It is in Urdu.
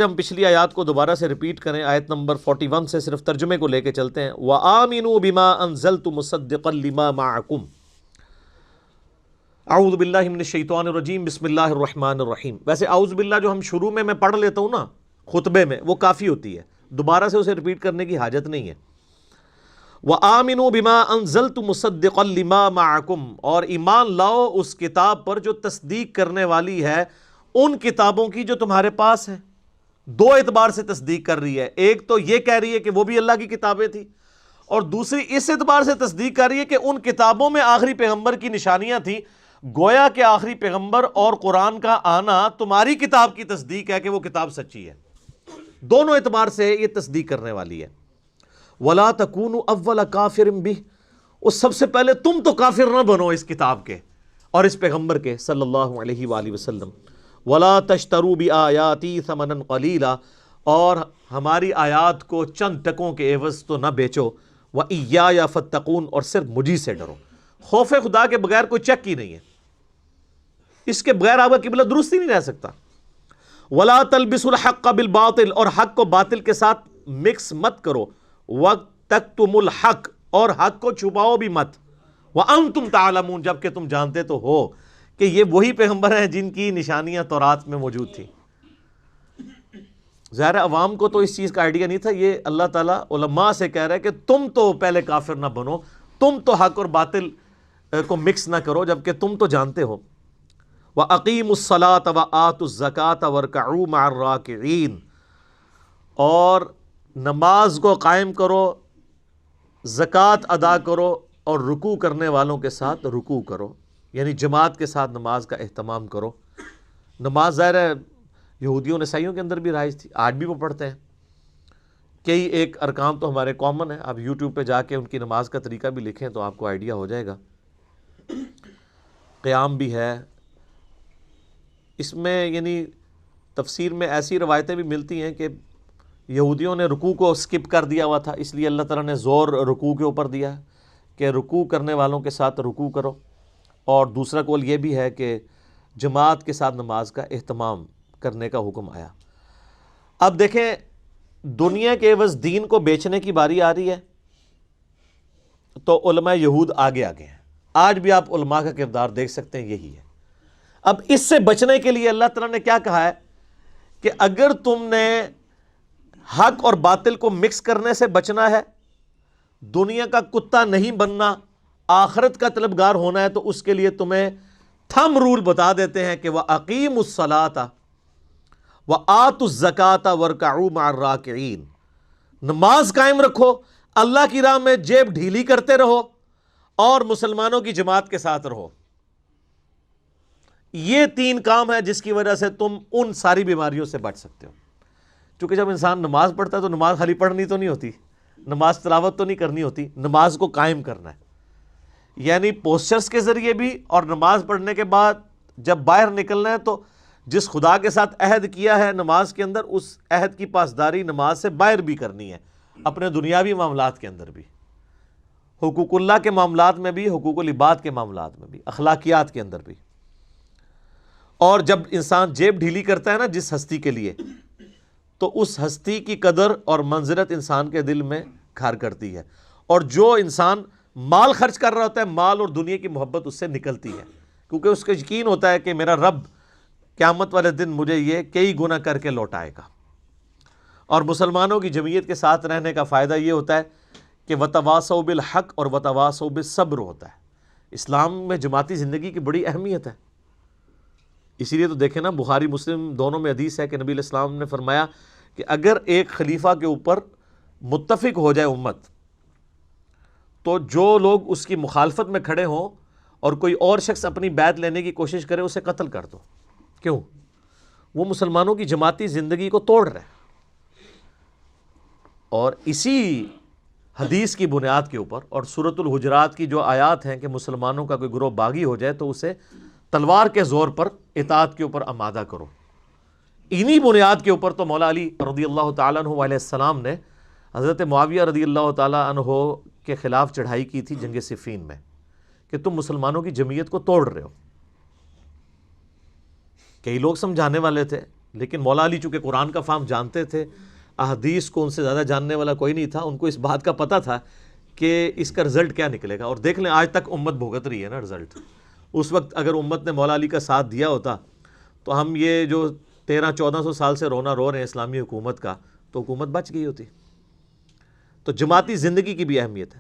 ہم پچھلی آیات کو دوبارہ سے ریپیٹ کریں، آیت نمبر 41 سے صرف ترجمے کو لے کے چلتے ہیں۔ وَآمِنُوا بِمَا أَنزَلْتُ مُصَدِّقًا لِمَا مَعَكُمْ۔ اعوذ باللہ من الشیطان الرجیم، بسم اللہ الرحمن الرحیم۔ ویسے اعوذ باللہ جو ہم شروع میں پڑھ لیتا ہوں نا خطبے میں، وہ کافی ہوتی ہے، دوبارہ سے اسے ریپیٹ کرنے کی حاجت نہیں ہے۔ وَآمِنُوا بِمَا أَنزَلْتُ مُصَدِّقًا لِمَا مَعَكُمْ، اور ایمان لاؤ اس کتاب پر جو تصدیق کرنے والی ہے ان کتابوں کی جو تمہارے پاس ہیں۔ دو اعتبار سے تصدیق کر رہی ہے، ایک تو یہ کہہ رہی ہے کہ وہ بھی اللہ کی کتابیں تھیں، اور دوسری اس اعتبار سے تصدیق کر رہی ہے کہ ان کتابوں میں آخری پیغمبر کی نشانیاں تھیں، گویا کہ آخری پیغمبر اور قرآن کا آنا تمہاری کتاب کی تصدیق ہے کہ وہ کتاب سچی ہے۔ دونوں اعتبار سے یہ تصدیق کرنے والی ہے۔ وَلَا تَكُونُوا أَوَّلَ كَافِرٍ بِهِ، اور سب سے پہلے تم تو کافر نہ بنو اس کتاب کے اور اس پیغمبر کے صلی اللہ علیہ وآلہ وسلم۔ وَلَا تَشْتَرُوا بِآيَاتِي ثَمَنًا قَلِيلًا، اور ہماری آیات کو چند ٹکوں کے عوض تو نہ بیچو۔ وَإِيَّايَ فَاتَّقُونِ، اور صرف مجھی سے ڈرو۔ خوف خدا کے بغیر کوئی چک ہی نہیں ہے، اس کے بغیر آپ کا قبلہ درست ہی نہیں رہ سکتا۔ وَلَا تَلْبِسُوا الْحَقَّ بِالْبَاطِلِ، اور حق کو باطل کے ساتھ مکس مت کرو۔ وَتَكْتُمُوا الْحَقَّ، اور حق کو چھپاؤ بھی مت۔ وَأَنْتُمْ تَعْلَمُونَ، جبکہ تم جانتے تو ہو کہ یہ وہی پیغمبر ہیں جن کی نشانیاں تورات میں موجود تھیں۔ ظاہر عوام کو تو اس چیز کا آئیڈیا نہیں تھا، یہ اللہ تعالیٰ علماء سے کہہ رہا ہے کہ تم تو پہلے کافر نہ بنو، تم تو حق اور باطل کو مکس نہ کرو، جبکہ تم تو جانتے ہو۔ وَأَقِيمُوا الصَّلَاةَ وَآتُوا الزَّكَاةَ وَارْكَعُوا مَعَ الرَّاكِعِينَ، اور نماز کو قائم کرو، زکوٰۃ ادا کرو، اور رکوع کرنے والوں کے ساتھ رکوع کرو، یعنی جماعت کے ساتھ نماز کا اہتمام کرو۔ نماز ظاہر ہے یہودیوں عیسائیوں کے اندر بھی رائج تھی، آج بھی وہ پڑھتے ہیں۔ کئی ایک ارکان تو ہمارے کامن ہیں، آپ یوٹیوب پہ جا کے ان کی نماز کا طریقہ بھی لکھیں تو آپ کو آئیڈیا ہو جائے گا۔ قیام بھی ہے اس میں، یعنی تفسیر میں ایسی روایتیں بھی ملتی ہیں کہ یہودیوں نے رکوع کو سکپ کر دیا ہوا تھا، اس لیے اللہ تعالیٰ نے زور رکوع کے اوپر دیا کہ رکوع کرنے والوں کے ساتھ رکوع کرو، اور دوسرا قول یہ بھی ہے کہ جماعت کے ساتھ نماز کا اہتمام کرنے کا حکم آیا۔ اب دیکھیں دنیا کے عوض دین کو بیچنے کی باری آ رہی ہے تو علماء یہود آگے آگے ہیں۔ آج بھی آپ علماء کا کردار دیکھ سکتے ہیں، یہی ہے۔ اب اس سے بچنے کے لیے اللہ تعالیٰ نے کیا کہا ہے کہ اگر تم نے حق اور باطل کو مکس کرنے سے بچنا ہے، دنیا کا کتا نہیں بننا، آخرت کا طلبگار ہونا ہے، تو اس کے لیے تمہیں تھم رول بتا دیتے ہیں کہ وَأَقِيمُوا الصَّلَاةَ وَآتُوا الزَّكَاةَ وَارْكَعُوا مَعَ الرَّاكِعِينَ، نماز قائم رکھو، اللہ کی راہ میں جیب ڈھیلی کرتے رہو، اور مسلمانوں کی جماعت کے ساتھ رہو۔ یہ تین کام ہے جس کی وجہ سے تم ان ساری بیماریوں سے بچ سکتے ہو۔ چونکہ جب انسان نماز پڑھتا ہے تو نماز خالی پڑھنی تو نہیں ہوتی، نماز تلاوت تو نہیں کرنی ہوتی، نماز کو قائم کرنا ہے، یعنی پوسچرز کے ذریعے بھی، اور نماز پڑھنے کے بعد جب باہر نکلنا ہے تو جس خدا کے ساتھ عہد کیا ہے نماز کے اندر، اس عہد کی پاسداری نماز سے باہر بھی کرنی ہے، اپنے دنیاوی معاملات کے اندر بھی، حقوق اللہ کے معاملات میں بھی، حقوق العباد کے معاملات میں بھی، اخلاقیات کے اندر بھی۔ اور جب انسان جیب ڈھیلی کرتا ہے نا جس ہستی کے لیے، تو اس ہستی کی قدر اور منزلت انسان کے دل میں گھر کرتی ہے، اور جو انسان مال خرچ کر رہا ہوتا ہے، مال اور دنیا کی محبت اس سے نکلتی ہے، کیونکہ اس کا یقین ہوتا ہے کہ میرا رب قیامت والے دن مجھے یہ کئی گنا کر کے لوٹائے گا۔ اور مسلمانوں کی جمعیت کے ساتھ رہنے کا فائدہ یہ ہوتا ہے کہ وَتَوَاصَوْا بِالْحَقِّ اور وَتَوَاصَوْا بِالصَّبْرِ ہوتا ہے۔ اسلام میں جماعتی زندگی کی بڑی اہمیت ہے، اسی لیے تو دیکھیں نا بخاری مسلم دونوں میں حدیث ہے کہ نبی علیہ السلام نے فرمایا کہ اگر ایک خلیفہ کے اوپر متفق ہو جائے امت، تو جو لوگ اس کی مخالفت میں کھڑے ہوں اور کوئی اور شخص اپنی بیعت لینے کی کوشش کرے، اسے قتل کر دو۔ کیوں؟ وہ مسلمانوں کی جماعتی زندگی کو توڑ رہے ہیں۔ اور اسی حدیث کی بنیاد کے اوپر اور سورۃ الحجرات کی جو آیات ہیں کہ مسلمانوں کا کوئی گروہ باغی ہو جائے تو اسے تلوار کے زور پر اطاعت کے اوپر آمادہ کرو، انہی بنیاد کے اوپر تو مولا علی رضی اللہ تعالیٰ عنہ علیہ السلام نے حضرت معاویہ رضی اللہ تعالیٰ عنہ کے خلاف چڑھائی کی تھی جنگ صفین میں، کہ تم مسلمانوں کی جمعیت کو توڑ رہے ہو۔ کئی لوگ سمجھانے والے تھے لیکن مولا علی چونکہ قرآن کا فہم جانتے تھے، احادیث کو ان سے زیادہ جاننے والا کوئی نہیں تھا، ان کو اس بات کا پتہ تھا کہ اس کا رزلٹ کیا نکلے گا. اور دیکھ لیں آج تک امت بھگت رہی ہے نا رزلٹ. اس وقت اگر امت نے مولا علی کا ساتھ دیا ہوتا تو ہم یہ جو 1300-1400 سال سے رونا رو رہے ہیں اسلامی حکومت کا، تو حکومت بچ گئی ہوتی. تو جماعتی زندگی کی بھی اہمیت ہے.